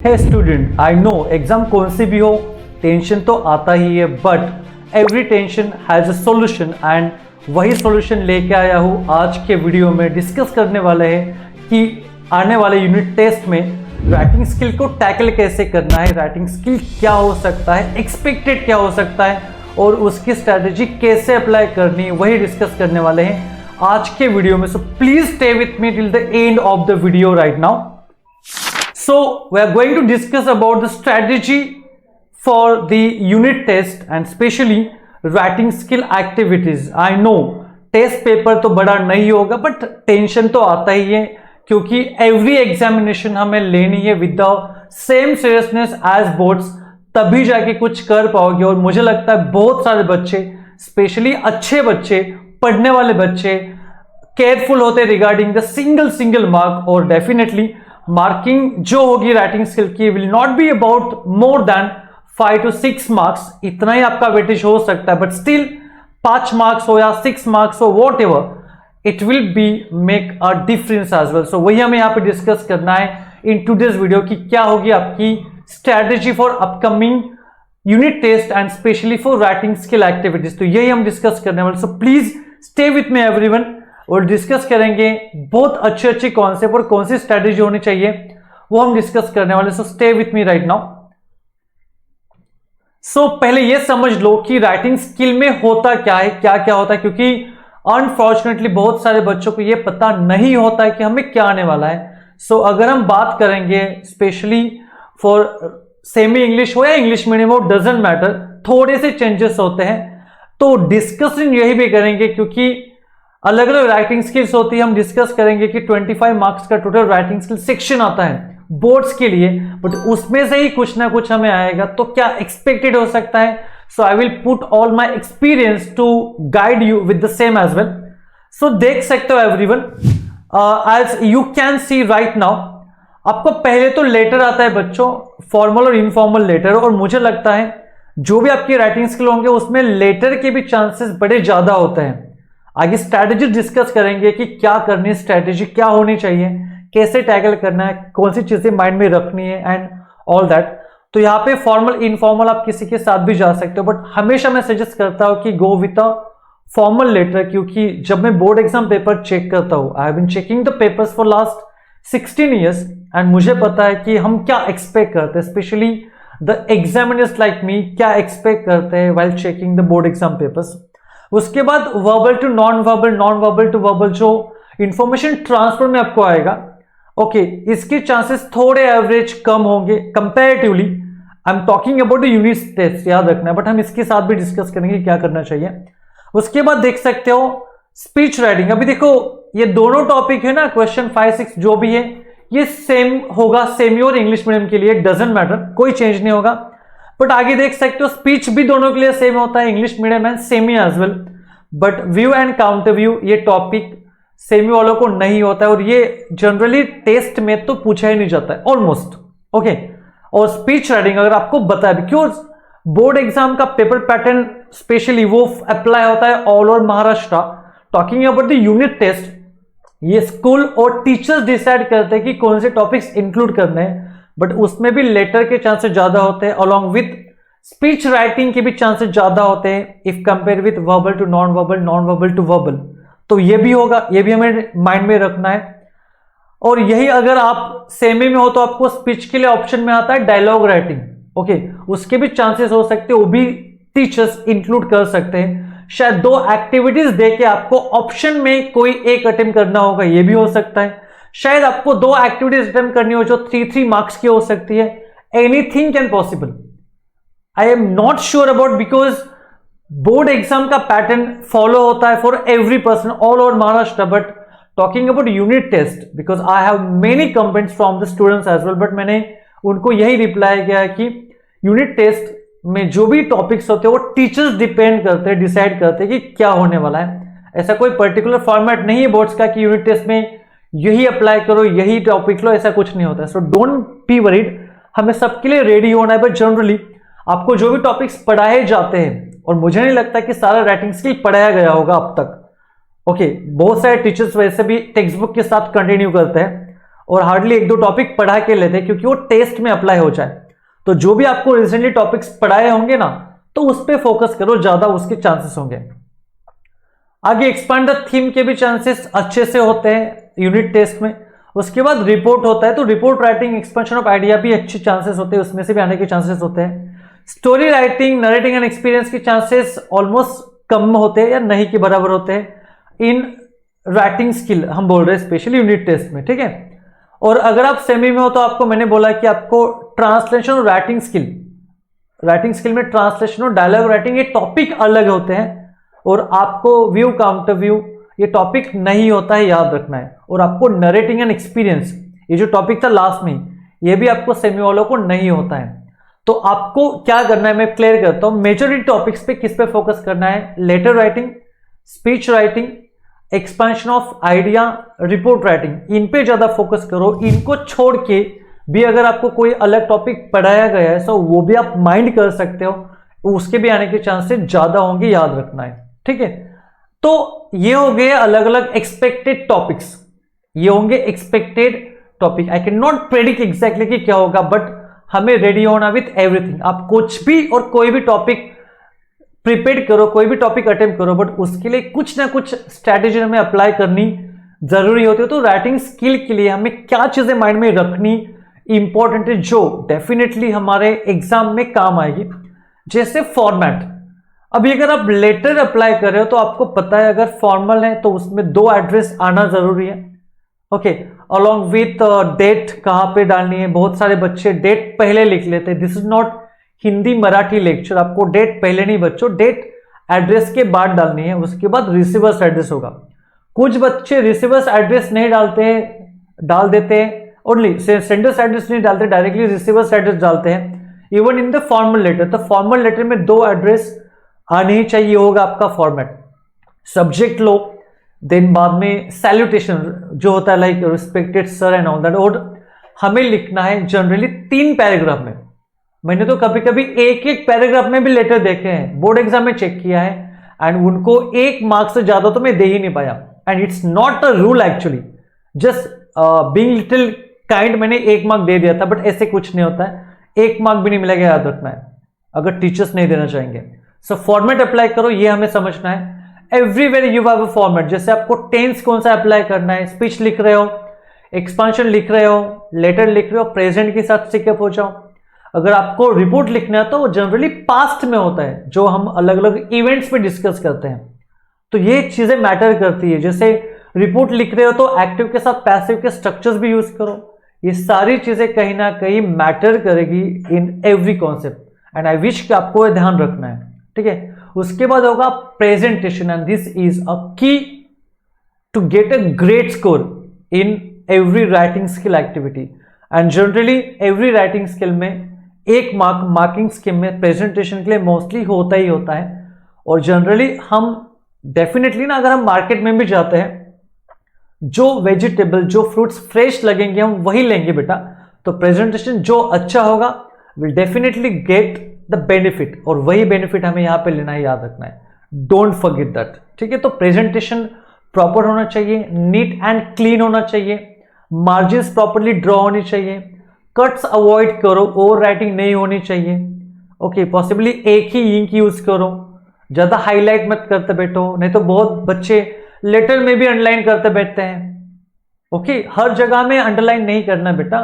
Hey student, I know exam कौन सी भी हो टेंशन तो आता ही है, but every tension has a solution and वही सॉल्यूशन लेके आया हूँ आज के वीडियो में। डिस्कस करने वाले हैं कि आने वाले यूनिट टेस्ट में राइटिंग स्किल को टैकल कैसे करना है, राइटिंग स्किल क्या हो सकता है, एक्सपेक्टेड क्या हो सकता है और उसकी स्ट्रैटेजी कैसे अप्लाई करनी है, वही डिस्कस करने वाले हैं आज के वीडियो में। सो please stay with me till the end of the video right now. So we are going to discuss about the strategy for the unit test and especially writing skill activities. I know test paper तो बड़ा नहीं होगा but tension तो आता ही है क्योंकि every examination हमें लेनी है with the same seriousness as boards, तभी जाके कुछ कर पाओगे। और मुझे लगता है बहुत सारे बच्चे, स्पेशली अच्छे बच्चे, पढ़ने वाले बच्चे केयरफुल होते रिगार्डिंग द सिंगल मार्क, और डेफिनेटली मार्किंग जो होगी राइटिंग स्किल की will not be about more than 5 to 6 marks, इतना ही आपका वेटेज हो सकता है, बट स्टिल 5 मार्क्स हो या 6 मार्क्स हो, whatever it will be make a difference as well. So वही हमें यहाँ पे डिस्कस करना है इन टूडेज वीडियो की क्या होगी आपकी strategy for upcoming unit test and specially for writing skill activities. तो यही हम डिस्कस करने वाले। So please stay with me everyone और डिस्कस करेंगे बहुत अच्छे कॉन्सेप्ट और कौन सी स्ट्रैटेजी होनी चाहिए वो हम डिस्कस करने वाले। So stay with me right now. So पहले ये समझ लो कि राइटिंग स्किल में होता क्या है, क्या क्या होता है, क्योंकि अनफॉर्चुनेटली बहुत सारे बच्चों को ये पता नहीं होता है कि हमें क्या आने वाला है। सो अगर हम बात करेंगे स्पेशली फॉर सेमी इंग्लिश हो या इंग्लिश मीडियम हो, डजंट मैटर, थोड़े से चेंजेस होते हैं। तो डिस्कशन यही भी करेंगे क्योंकि अलग अलग राइटिंग स्किल्स होती है। हम डिस्कस करेंगे कि 25 मार्क्स का टोटल राइटिंग स्किल सेक्शन आता है बोर्ड्स के लिए, बट उसमें से ही कुछ ना कुछ हमें आएगा, तो क्या एक्सपेक्टेड हो सकता है। So I will put all my experience to guide you with the same as well. So देख सकते हो everyone, as you can see right now, आपको पहले तो लेटर आता है बच्चों, फॉर्मल और इनफॉर्मल लेटर, और मुझे लगता है जो भी आपकी राइटिंग स्किल होंगे उसमें लेटर के भी चांसेस बड़े ज्यादा होते हैं। आगे स्ट्रैटेजी डिस्कस करेंगे कि क्या करनी है, स्ट्रैटेजी क्या होनी चाहिए, कैसे टैकल करना है, कौन सी चीजें माइंड में रखनी है एंड ऑल दैट। तो यहाँ पे फॉर्मल इनफॉर्मल आप किसी के साथ भी जा सकते हो, बट हमेशा मैं सजेस्ट करता हूँ कि go with a formal letter, क्योंकि जब मैं बोर्ड एग्जाम पेपर चेक करता हूँ, I have been checking the papers for last 16 years and मुझे पता है कि हम क्या एक्सपेक्ट करते हैं, specially the examiners like me क्या एक्सपेक्ट करते हैं while checking the board exam papers. उसके बाद verbal to non verbal, non verbal to verbal जो इंफॉर्मेशन ट्रांसफर में आपको आएगा, ओके, इसके चांसेस थोड़े एवरेज कम होंगे comparatively. I am talking about the unit test, याद रखना है, बट हम इसके साथ भी डिस्कस करेंगे क्या करना चाहिए। उसके बाद देख सकते हो स्पीच राइटिंग। अभी देखो ये दोनों टॉपिक है ना, क्वेश्चन 5, 6 जो भी है ये सेम होगा, सेमी और इंग्लिश मीडियम के लिए, डजंट मैटर, कोई चेंज नहीं होगा। बट आगे देख सकते हो स्पीच भी दोनों के लिए सेम होता है, English medium and semi as well, but view and counter view ये टॉपिक सेमी वालों को नहीं होता है और ये जनरली टेस्ट में तो पूछा ही नहीं जाता है ऑलमोस्ट, ओके। और स्पीच राइटिंग अगर आपको बता दें, क्यों बोर्ड एग्जाम का पेपर पैटर्न स्पेशली वो अप्लाई होता है all over Maharashtra. Talking about the unit test, ये स्कूल और टीचर्स डिसाइड करते हैं कि कौन से टॉपिक्स इंक्लूड करने हैं, बट उसमें भी लेटर के चांसेस ज्यादा होते हैं, अलॉन्ग विथ स्पीच राइटिंग के भी चांसेस ज्यादा होते हैं if compare with verbal to non verbal, non verbal to verbal. तो ये भी होगा, ये भी हमें माइंड में रखना है। और यही अगर आप सेमी में हो तो आपको स्पीच के लिए ऑप्शन में आता है डायलॉग राइटिंग, ओके, उसके भी चांसेस हो सकते हैं, वो भी टीचर्स इंक्लूड कर सकते हैं। शायद 2 एक्टिविटीज देके आपको ऑप्शन में कोई एक अटेम्प्ट करना होगा, ये भी हो सकता है। शायद आपको 2 एक्टिविटीज अटेम्प्ट करनी हो जो 3 मार्क्स की हो सकती है। Anything can possible, I am not sure about, because board exam का पैटर्न फॉलो होता है for every person all over Maharashtra. But talking about unit test, because I have many complaints from the students as well, but मैंने उनको यही reply किया है कि unit test में जो भी टॉपिक्स होते हैं वो टीचर्स डिपेंड करते हैं, डिसाइड करते हैं कि क्या होने वाला है। ऐसा कोई पर्टिकुलर फॉर्मेट नहीं है बोर्ड्स का कि यूनिट टेस्ट में यही अप्लाई करो, यही टॉपिक लो, ऐसा कुछ नहीं होता है। सो डोंट बी वरीड, हमें सबके लिए रेडी होना है। बट जनरली आपको जो भी टॉपिक्स पढ़ाए जाते हैं, और मुझे नहीं लगता कि सारा राइटिंग स्किल पढ़ाया गया होगा अब तक, ओके, बहुत सारे टीचर्स वैसे भी टेक्स्ट बुक के साथ कंटिन्यू करते हैं, और हार्डली एक दो टॉपिक पढ़ा के लेते हैं क्योंकि वो टेस्ट में अप्लाई हो जाए। तो जो भी आपको रिसेंटली टॉपिक्स पढ़ाए होंगे ना, तो उस पर फोकस करो, ज्यादा उसके चांसेस होंगे। आगे एक्सपांड द थीम के भी चांसेस अच्छे से होते हैं यूनिट टेस्ट में। उसके बाद रिपोर्ट होता है, तो report writing expansion of idea भी अच्छे चांसेस होते हैं, उसमें से भी आने के चांसेस होते हैं। Story writing, narrating and experience के चांसेस ऑलमोस्ट कम होते हैं या नहीं के बराबर होते हैं इन राइटिंग स्किल, हम बोल रहे हैं स्पेशली यूनिट टेस्ट में, ठीक है। और अगर आप सेमी में हो तो आपको मैंने बोला कि आपको ट्रांसलेशन और राइटिंग स्किल में ट्रांसलेशन और डायलॉग राइटिंग ये टॉपिक अलग होते हैं, और आपको व्यू काउंटर व्यू ये टॉपिक नहीं होता है, याद रखना है। और आपको नरेटिंग एंड एक्सपीरियंस ये जो टॉपिक था लास्ट में, ये भी आपको सेमी वालों को नहीं होता है। तो आपको क्या करना है मैं क्लियर करता हूं। मेजॉरिटी टॉपिक्स पे किस पे फोकस करना है? Letter writing, speech writing, expansion of idea, report writing, इन पे ज्यादा फोकस करो। इनको छोड़ के भी अगर आपको कोई अलग टॉपिक पढ़ाया गया है तो वो भी आप माइंड कर सकते हो, उसके भी आने के चांसेस ज्यादा होंगे, याद रखना है, ठीक है। तो ये हो गए अलग अलग एक्सपेक्टेड टॉपिक्स, ये होंगे expected topic. I can not predict exactly कि क्या होगा, बट हमें रेडी होना विथ एवरीथिंग। आप कुछ भी और कोई भी टॉपिक प्रिपेयर करो, कोई भी टॉपिक अटेम्प्ट करो, बट उसके लिए कुछ ना कुछ स्ट्रैटेजी हमें अप्लाई करनी जरूरी होती है। तो राइटिंग स्किल के लिए हमें क्या चीजें माइंड में रखनी इंपॉर्टेंट है, जो डेफिनेटली हमारे एग्जाम में काम आएगी। जैसे फॉर्मेट, अभी अगर आप लेटर अप्लाई कर रहे हो तो आपको पता है अगर फॉर्मल है तो उसमें 2 एड्रेस आना जरूरी है, ओके, अलॉन्ग विथ डेट कहां पे डालनी है। बहुत सारे बच्चे डेट पहले लिख लेते हैं, this is not Hindi Marathi lecture. आपको डेट पहले नहीं बच्चों, डेट एड्रेस के बाद डालनी है, उसके बाद रिसीवर्स एड्रेस होगा। कुछ बच्चे रिसीवर्स एड्रेस नहीं डालते हैं, डाल देते हैं, ओनली सेंडर्स एड्रेस नहीं डालते, डायरेक्टली रिसीवर्स एड्रेस डालते हैं। Even in the formal letter, तो फॉर्मल लेटर में 2 एड्रेस आने ही चाहिए, होगा आपका फॉर्मेट। सब्जेक्ट लो, देन बाद में सैल्यूटेशन जो होता है like respected sir and all that, और हमें लिखना है जनरली 3 पैराग्राफ में। मैंने तो कभी कभी एक पैराग्राफ में भी लेटर देखे हैं, बोर्ड एग्जाम में चेक किया है, एंड उनको 1 मार्क्स से ज्यादा तो मैं दे ही नहीं पाया। And it's not a rule actually, just being little kind, मैंने 1 मार्क दे दिया था, बट ऐसे कुछ नहीं होता है, 1 मार्क भी नहीं मिलेगा, याद रखना है, अगर टीचर्स नहीं देना चाहेंगे। सो फॉर्मेट अप्लाई करो, ये हमें समझना है। Everywhere you have a format, जैसे आपको टेंस कौन सा अप्लाई करना है, स्पीच लिख रहे हो, एक्सपांशन लिख रहे हो, लेटर लिख रहे हो, प्रेजेंट के साथ स्टिकअप हो जाओ। अगर आपको रिपोर्ट लिखना है तो वो जनरली पास्ट में होता है, जो हम अलग अलग इवेंट्स पे डिस्कस करते हैं, तो ये चीजें मैटर करती है। जैसे रिपोर्ट लिख रहे हो तो एक्टिव के साथ पैसिव के स्ट्रक्चर्स भी यूज करो, ये सारी चीजें कहीं ना कहीं मैटर करेगी in every concept, and I wish कि आपको ये ध्यान रखना है, ठीक है। उसके बाद होगा presentation, and this is a key to get a great score in every writing skill activity. And generally every writing skill में 1 मार्क मार्किंग स्कीम में प्रेजेंटेशन के लिए मोस्टली होता ही होता है। और जनरली हम डेफिनेटली ना, अगर हम मार्केट में भी जाते हैं, जो वेजिटेबल जो फ्रूट्स फ्रेश लगेंगे हम वही लेंगे बेटा। तो प्रेजेंटेशन जो अच्छा होगा will definitely get the benefit, और वही बेनिफिट हमें यहां पे लेना है, याद रखना है, डोंट फॉरगेट दैट, ठीक है। तो प्रेजेंटेशन प्रॉपर होना चाहिए, नीट एंड क्लीन होना चाहिए, मार्जिन्स प्रॉपरली ड्रॉ होनी चाहिए, कट्स अवॉइड करो, ओवर राइटिंग नहीं होनी चाहिए, ओके। पॉसिबली एक ही इंक यूज करो, ज्यादा हाईलाइट मत करते बैठो, नहीं तो बहुत बच्चे लेटर में भी अंडरलाइन करते बैठते हैं, ओके। हर जगह में अंडरलाइन नहीं करना बेटा,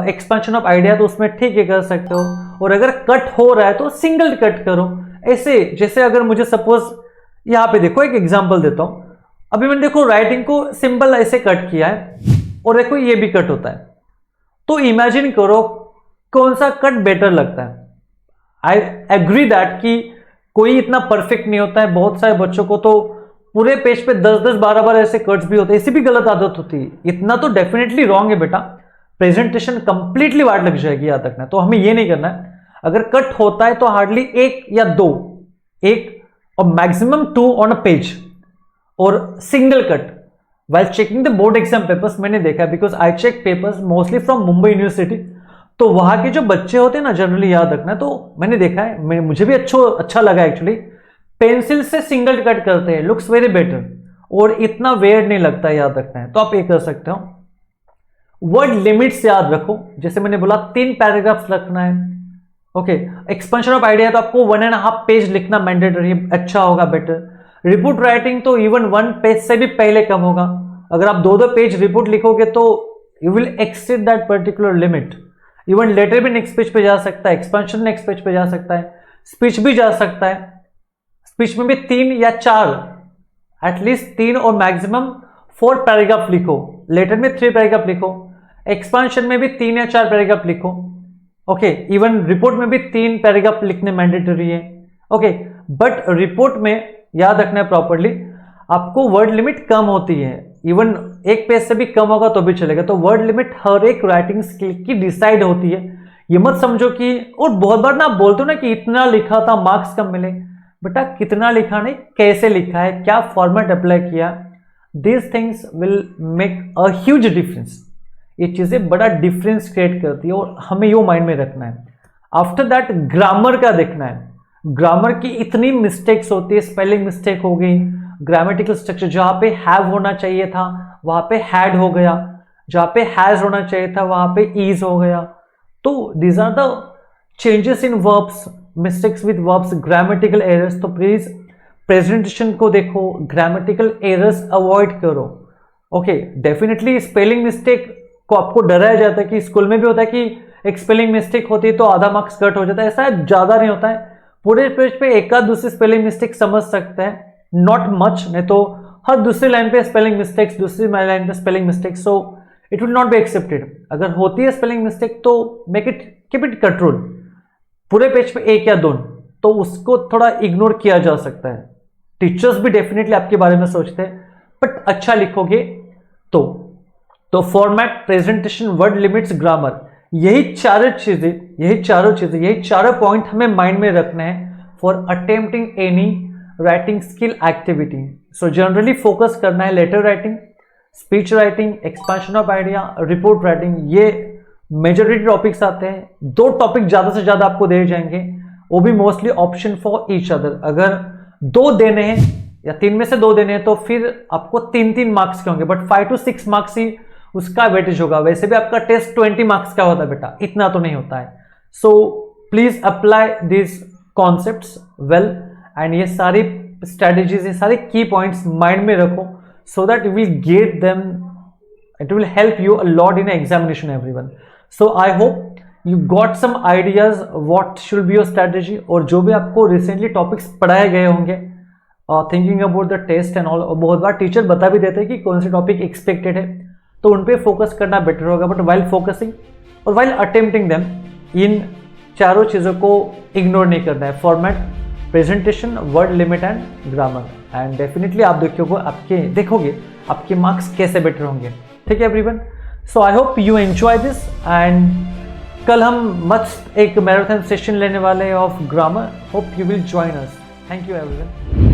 एक्सपेंशन ऑफ आइडिया तो उसमें ठीक है कर सकते हो, और अगर कट हो रहा है तो सिंगल कट करो। ऐसे जैसे अगर मुझे सपोज यहां पे देखो, एक एग्जांपल देता हूं, अभी मैंने देखो राइटिंग को सिंपल ऐसे कट किया है, और देखो ये भी कट होता है, तो इमेजिन करो कौन सा कट बेटर लगता है। आई एग्री दैट कि कोई इतना परफेक्ट नहीं होता है, बहुत सारे बच्चों को तो पूरे पेज पे 10-10 12 ऐसे कट्स भी होते हैं, ऐसी भी गलत आदत होती है, इतना तो डेफिनेटली रॉन्ग है बेटा, प्रेजेंटेशन कंप्लीटली वाट लग जाएगी, याद रखना। तो हमें ये नहीं करना है, अगर कट होता है तो हार्डली 1 या 2, 1 और मैक्सिमम 2 ऑन अ पेज, और single cut. While checking the board exam papers मैंने देखा, because I check papers mostly from Mumbai university, तो वहां के जो बच्चे होते हैं ना, जनरली याद रखना, तो मैंने देखा है, मुझे भी अच्छा लगा एक्चुअली, पेंसिल से सिंगल कट करते हैं, लुक्स वेरी बेटर, और इतना वेयर नहीं लगता है, याद रखना है। तो आप ये कर सकते हो। वर्ड लिमिट्स याद रखो, जैसे मैंने बोला 3 पैराग्राफ्स रखना है। ओके, एक्सपेंशन ऑफ आइडिया तो आपको 1.5 पेज लिखना मैंडेटरी, अच्छा होगा, बेटर। रिपोर्ट राइटिंग तो इवन 1 पेज से भी पहले कम होगा। अगर आप 2-2 पेज रिपोर्ट लिखोगे तो you will exceed that particular limit. Even letter भी नेक्स्ट पेज पे जा सकता है, एक्सपेंशन नेक्स्ट पेज पे जा सकता है, स्पीच भी जा सकता है। स्पीच में भी 3 या 4, एटलीस्ट 3 और मैक्सिमम 4 पैराग्राफ लिखो। लेटर में 3 पैराग्राफ लिखो, एक्सपेंशन में भी 3 या 4 पैराग्राफ लिखो। ओके, इवन रिपोर्ट में भी 3 पैराग्राफ लिखने मैंडेटरी है। ओके, बट रिपोर्ट में याद रखना है प्रॉपरली, आपको वर्ड लिमिट कम होती है, इवन 1 पेज से भी कम होगा तो भी चलेगा। तो वर्ड लिमिट हर एक राइटिंग स्किल की डिसाइड होती है। ये मत समझो कि, और बहुत बार ना आप बोलते हो ना कि इतना लिखा था मार्क्स कम मिले। बेटा कितना लिखा नहीं, कैसे लिखा है, क्या फॉर्मेट अप्लाई किया, these things will make a huge difference. ये चीजें बड़ा डिफरेंस क्रिएट करती है और हमें यो माइंड में रखना है। आफ्टर दैट ग्रामर का देखना है। ग्रामर की इतनी मिस्टेक्स होती है, स्पेलिंग मिस्टेक हो गई, ग्रामेटिकल स्ट्रक्चर जहां पे हैव होना चाहिए था वहां पे हैड हो गया, जहां पे हैज होना चाहिए था वहां पे ईज हो गया। तो these are the changes in verbs, mistakes with verbs, grammatical errors. तो प्लीज प्रेजेंटेशन को देखो, ग्रामेटिकल एरर्स अवॉइड करो। ओके, डेफिनेटली स्पेलिंग मिस्टेक को आपको डराया जाता है कि स्कूल में भी होता है कि एक स्पेलिंग मिस्टेक होती है तो आधा मार्क्स कट हो जाता है, ऐसा ज्यादा नहीं होता है। पूरे पेज पे एक आध दूसरी स्पेलिंग मिस्टेक समझ सकते हैं, नॉट मच, नहीं तो हर दूसरी लाइन पे स्पेलिंग मिस्टेक्स, दूसरी लाइन पे spelling mistake, so it will not be accepted. अगर होती है स्पेलिंग मिस्टेक तो make it, keep it control. पूरे पेज पे 1 या 2 तो उसको थोड़ा इग्नोर किया जा सकता है। टीचर्स भी डेफिनेटली आपके बारे में सोचते हैं, बट अच्छा लिखोगे तो format, presentation, word limits, grammar, यही चारों पॉइंट हमें माइंड में रखना है for attempting any writing skill activity. So generally focus करना है letter writing, speech writing, expansion of idea, report writing, ये मेजॉरिटी टॉपिक्स आते हैं। 2 टॉपिक ज्यादा से ज्यादा आपको दिए जाएंगे, वो भी mostly option for each other. अगर 2 देने हैं या 3 में से 2 देने हैं तो फिर आपको 3-3 मार्क्स के होंगे, बट 5 to 6 मार्क्स ही उसका वेटेज होगा। वैसे भी आपका टेस्ट 20 मार्क्स का होता है बेटा, इतना तो नहीं होता है। So please apply this concepts well, and ये सारी स्ट्रेटेजीज, ये सारे की पॉइंट्स माइंड में रखो, so that you will get them, it will help you a lot in examination everyone. So I hope you got some ideas what should be your strategy. और जो भी आपको रिसेंटली टॉपिक्स पढ़ाए गए होंगे, thinking about the test and all, बहुत बार teacher बता भी देते हैं कि कौन से टॉपिक एक्सपेक्टेड है, तो उन पे फोकस करना बेटर होगा। बट वाइल फोकसिंग और वाइल अटेम्प्टिंग देम, इन चारों चीज़ों को इग्नोर नहीं करना है, format, presentation, word limit and grammar, and definitely आप देखोगे आपके मार्क्स कैसे बेटर होंगे। ठीक है everyone, so I hope you enjoy this, and कल हम मस्त एक मैराथन सेशन लेने वाले of grammar, hope you will join us. Thank you everyone.